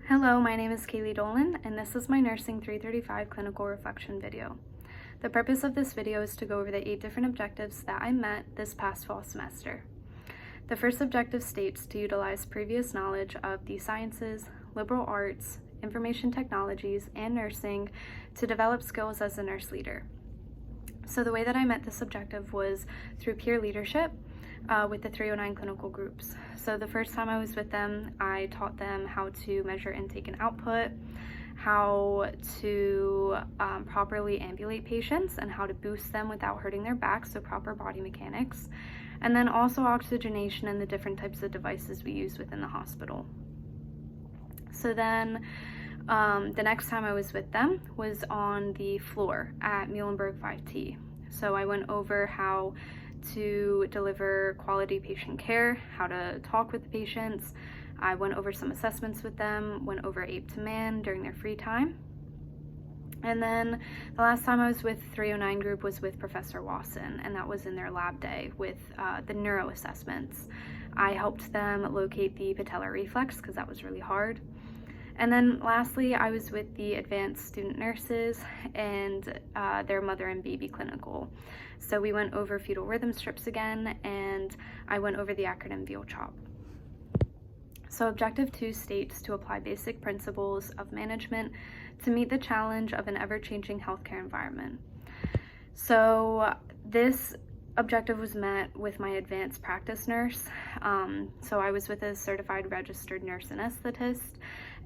Hello, my name is Kaylee Dolan, and this is my Nursing 335 clinical reflection video. The purpose of this video is to go over the 8 different objectives that I met this past fall semester. The first objective states to utilize previous knowledge of the sciences, liberal arts, information technologies, and nursing to develop skills as a nurse leader. So the way that I met this objective was through peer leadership with the 309 clinical groups. So the first time I was with them, I taught them how to measure intake and output, how to properly ambulate patients and how to boost them without hurting their back, so proper body mechanics, and then also oxygenation and the different types of devices we use within the hospital. So then the next time I was with them was on the floor at Muhlenberg 5T. So I went over how to deliver quality patient care, how to talk with the patients. I went over some assessments with them, went over APE to MAN during their free time. And then the last time I was with 309 group was with Professor Wasson, and that was in their lab day with the neuro assessments. I helped them locate the patellar reflex because that was really hard. And then lastly, I was with the advanced student nurses and their mother and baby clinical. So we went over fetal rhythm strips again, and I went over the acronym VEAL-CHOP. So objective 2 states to apply basic principles of management to meet the challenge of an ever-changing healthcare environment. So this objective was met with my advanced practice nurse. So I was with a certified registered nurse anesthetist,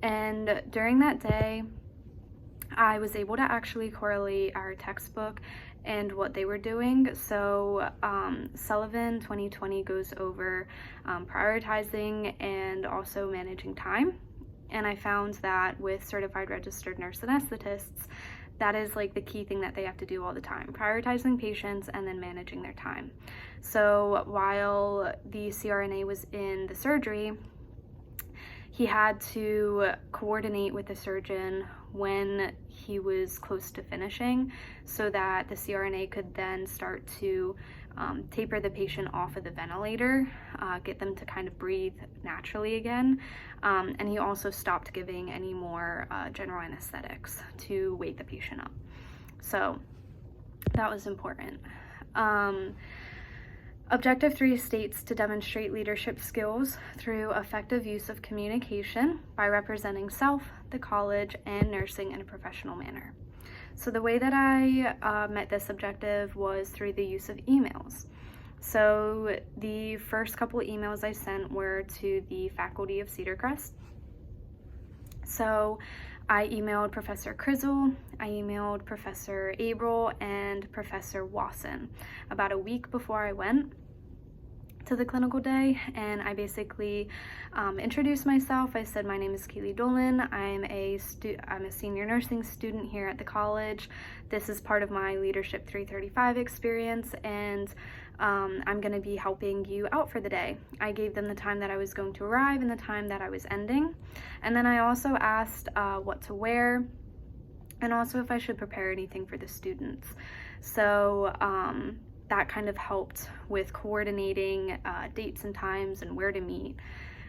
and during that day, I was able to actually correlate our textbook and what they were doing. So Sullivan 2020 goes over prioritizing and also managing time. And I found that with certified registered nurse anesthetists, that is like the key thing that they have to do all the time, prioritizing patients and then managing their time. So while the CRNA was in the surgery, he had to coordinate with the surgeon when he was close to finishing so that the CRNA could then start to taper the patient off of the ventilator, get them to kind of breathe naturally again. And he also stopped giving any more general anesthetics to wake the patient up. So that was important. Objective 3 states to demonstrate leadership skills through effective use of communication by representing self, the college, and nursing in a professional manner. So the way that I met this objective was through the use of emails. So the first couple of emails I sent were to the faculty of Cedar Crest. So I emailed Professor Krizel, I emailed Professor Abril, and Professor Wasson about a week before I went to the clinical day, and I basically introduced myself. I said, my name is Kaylee Dolan. I'm a senior nursing student here at the college. This is part of my Leadership 335 experience, and I'm going to be helping you out for the day. I gave them the time that I was going to arrive and the time that I was ending. And then I also asked what to wear and also if I should prepare anything for the students. So that kind of helped with coordinating dates and times and where to meet.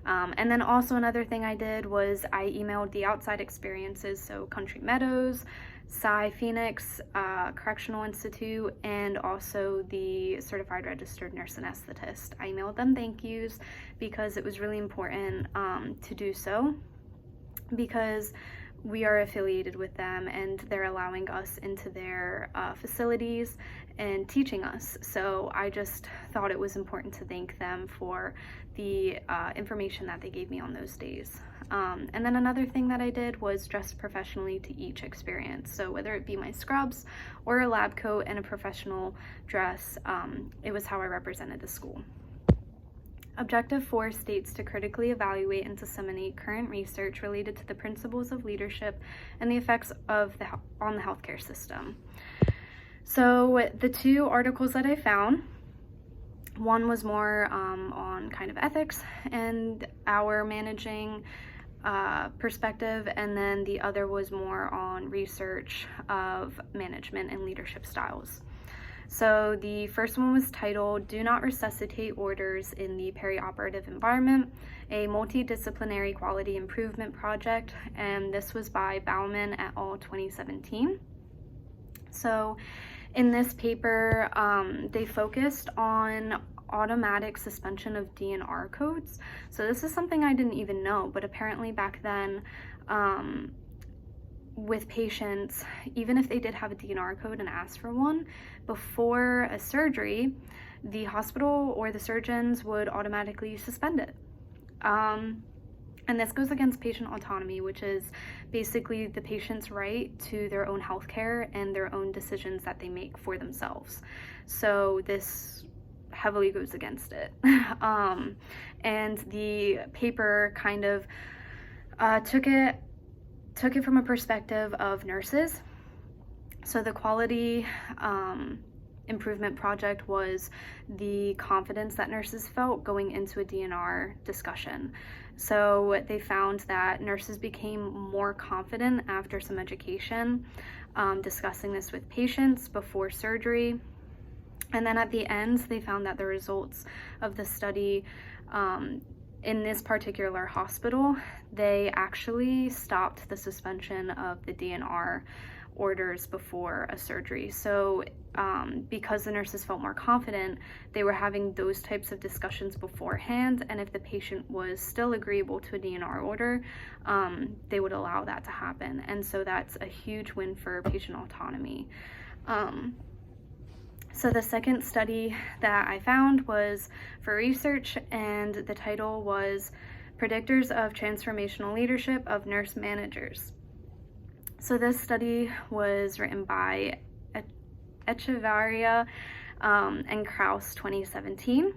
And then also another thing I did was I emailed the outside experiences, so Country Meadows, Cy Phoenix Correctional Institute, and also the Certified Registered Nurse Anesthetist. I emailed them thank yous because it was really important to do so, because we are affiliated with them and they're allowing us into their facilities and teaching us. So I just thought it was important to thank them for the information that they gave me on those days. And then another thing that I did was dress professionally to each experience. So whether it be my scrubs or a lab coat and a professional dress, it was how I represented the school. Objective 4 states to critically evaluate and disseminate current research related to the principles of leadership and the effects of on the healthcare system. So the 2 articles that I found, one was more on kind of ethics and our managing perspective, and then the other was more on research of management and leadership styles. So the first one was titled "Do Not Resuscitate Orders in the Perioperative Environment, a Multidisciplinary Quality Improvement Project," and this was by Bauman et al. 2017. So in this paper, they focused on automatic suspension of DNR codes. So this is something I didn't even know, but apparently back then, with patients, even if they did have a DNR code and asked for one, before a surgery, the hospital or the surgeons would automatically suspend it. And this goes against patient autonomy, which is basically the patient's right to their own health care and their own decisions that they make for themselves. So this heavily goes against it. And the paper kind of took it from a perspective of nurses. So the quality improvement project was the confidence that nurses felt going into a DNR discussion. So they found that nurses became more confident after some education, discussing this with patients before surgery. And then at the end, they found that the results of the study in this particular hospital, they actually stopped the suspension of the DNR orders before a surgery. So because the nurses felt more confident, they were having those types of discussions beforehand, and if the patient was still agreeable to a DNR order, they would allow that to happen. And so that's a huge win for patient autonomy. So the second study that I found was for research, and the title was "Predictors of Transformational Leadership of Nurse Managers." So this study was written by Echevarria and Kraus 2017.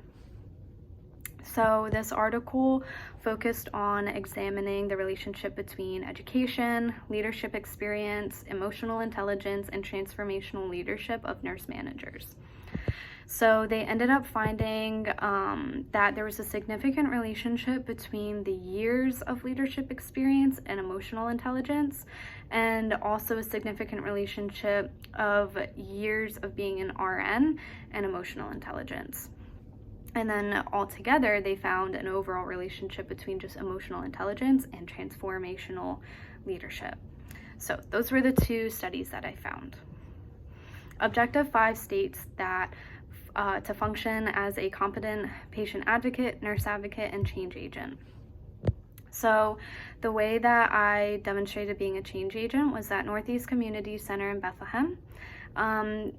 So this article focused on examining the relationship between education, leadership experience, emotional intelligence, and transformational leadership of nurse managers. So they ended up finding that there was a significant relationship between the years of leadership experience and emotional intelligence, and also a significant relationship of years of being an RN and emotional intelligence. And then altogether, they found an overall relationship between just emotional intelligence and transformational leadership. So those were the two studies that I found. Objective 5 states that to function as a competent patient advocate, nurse advocate, and change agent. So the way that I demonstrated being a change agent was at Northeast Community Center in Bethlehem.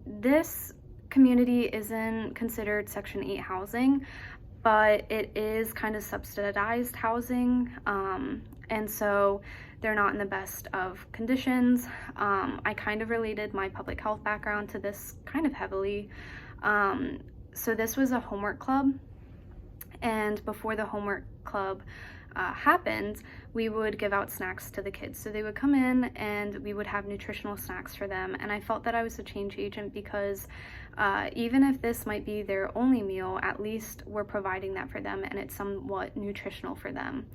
This community isn't considered Section 8 housing, but it is kind of subsidized housing, and so they're not in the best of conditions. I kind of related my public health background to this kind of heavily. So this was a homework club, and before the homework club happened, we would give out snacks to the kids. So they would come in and we would have nutritional snacks for them, and I felt that I was a change agent because even if this might be their only meal, at least we're providing that for them and it's somewhat nutritional for them.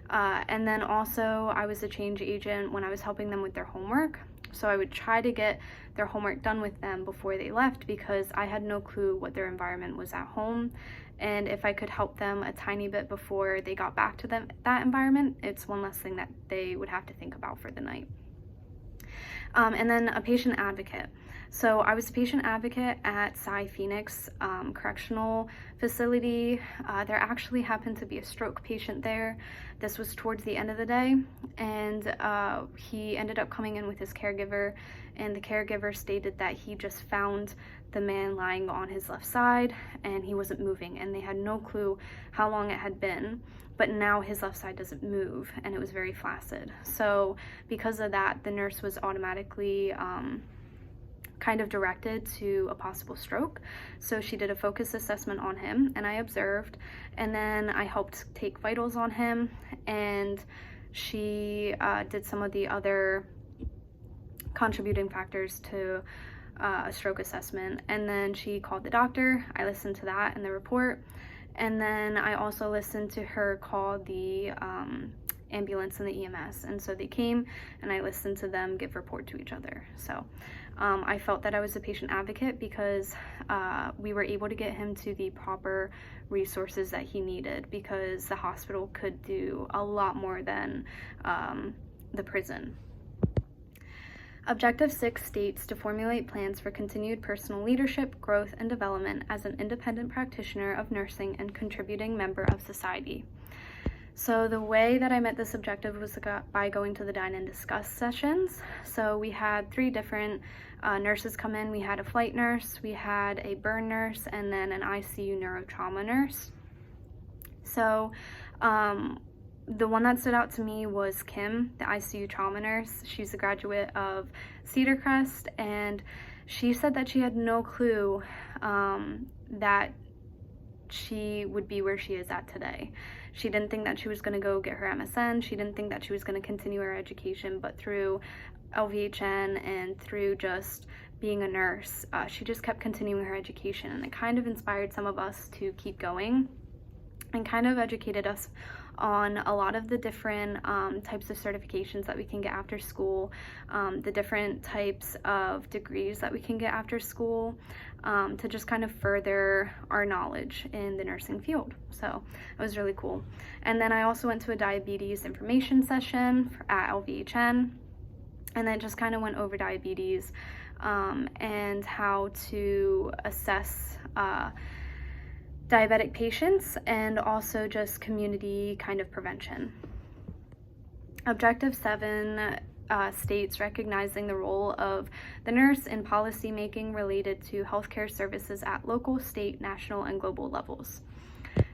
And then also I was a change agent when I was helping them with their homework. So I would try to get their homework done with them before they left because I had no clue what their environment was at home. And if I could help them a tiny bit before they got back to that environment, it's one less thing that they would have to think about for the night. And then a patient advocate. So I was a patient advocate at Cy Phoenix Correctional Facility. There actually happened to be a stroke patient there. This was towards the end of the day, and he ended up coming in with his caregiver, and the caregiver stated that he just found the man lying on his left side and he wasn't moving, and they had no clue how long it had been, but now his left side doesn't move and it was very flaccid. So because of that, the nurse was automatically kind of directed to a possible stroke. So she did a focus assessment on him and I observed, and then I helped take vitals on him, and she did some of the other contributing factors to a stroke assessment, and then she called the doctor. I listened to that and the report, and then I also listened to her call the ambulance and the EMS. And so they came and I listened to them give report to each other. So I felt that I was a patient advocate because we were able to get him to the proper resources that he needed, because the hospital could do a lot more than the prison. Objective 6 states to formulate plans for continued personal leadership, growth, and development as an independent practitioner of nursing and contributing member of society. So the way that I met this objective was by going to the Dine and Discuss sessions. So we had 3 different nurses come in. We had a flight nurse, we had a burn nurse, and then an ICU neurotrauma nurse. So the one that stood out to me was Kim, the ICU trauma nurse. She's a graduate of Cedar Crest, and she said that she had no clue that she would be where she is at today. She didn't think that she was going to go get her MSN. She didn't think that she was going to continue her education, but through LVHN and through just being a nurse, she just kept continuing her education, and it kind of inspired some of us to keep going and kind of educated us on a lot of the different types of certifications that we can get after school, the different types of degrees that we can get after school, to just kind of further our knowledge in the nursing field. So it was really cool. And then I also went to a diabetes information session at LVHN, and then just kind of went over diabetes and how to assess diabetic patients, and also just community kind of prevention. Objective 7 states recognizing the role of the nurse in policy making related to healthcare services at local, state, national, and global levels.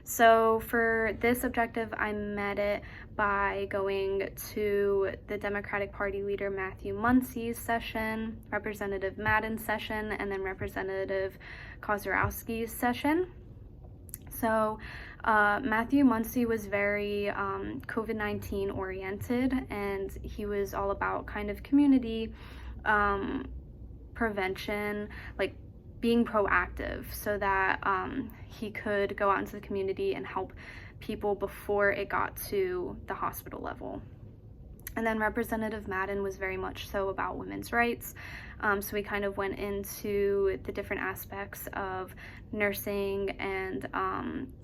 So for this objective, I met it by going to the Democratic Party leader Matthew Muncie's session, Representative Madden's session, and then Representative Kozarowski's session. So Matthew Muncie was very COVID-19 oriented, and he was all about kind of community prevention, like being proactive, so that he could go out into the community and help people before it got to the hospital level. And then Representative Madden was very much so about women's rights. So we kind of went into the different aspects of nursing and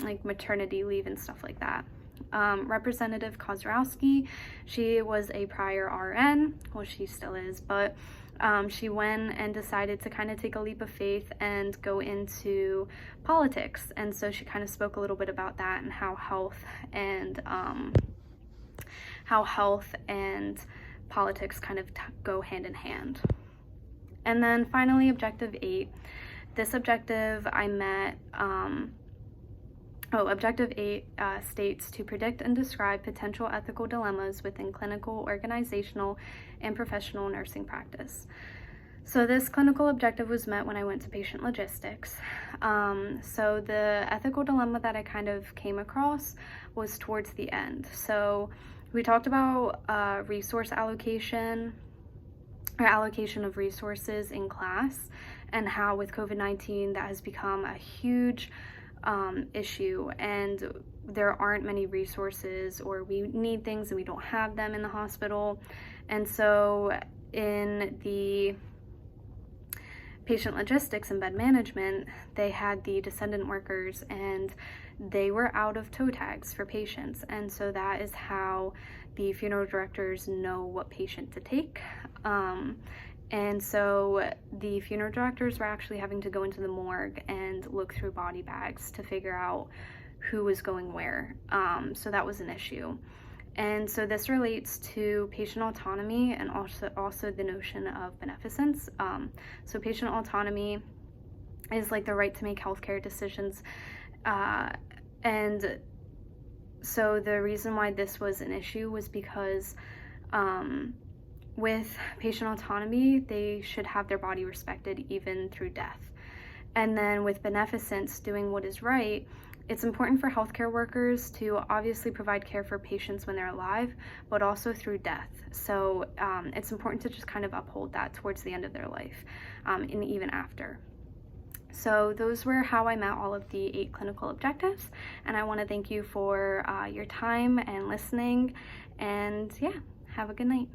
like maternity leave and stuff like that. Representative Kozarowski, she was a prior RN, well, she still is, but she went and decided to kind of take a leap of faith and go into politics. And so she kind of spoke a little bit about that and how health and politics kind of go hand in hand. And then finally, Objective 8. This objective I met, Objective 8 states to predict and describe potential ethical dilemmas within clinical, organizational, and professional nursing practice. So this clinical objective was met when I went to patient logistics. So the ethical dilemma that I kind of came across was towards the end. So we talked about resource allocation, or allocation of resources in class, and how with COVID-19 that has become a huge issue, and there aren't many resources, or we need things and we don't have them in the hospital. And so in the patient logistics and bed management, they had the descendant workers, and they were out of toe tags for patients. And so that is how the funeral directors know what patient to take. And so the funeral directors were actually having to go into the morgue and look through body bags to figure out who was going where. So that was an issue. And so this relates to patient autonomy and also the notion of beneficence. So patient autonomy is like the right to make healthcare decisions. And so the reason why this was an issue was because with patient autonomy, they should have their body respected even through death. And then with beneficence, doing what is right, it's important for healthcare workers to obviously provide care for patients when they're alive, but also through death. So it's important to just kind of uphold that towards the end of their life, and even after. So those were how I met all of the 8 clinical objectives, and I want to thank you for your time and listening, and yeah, have a good night.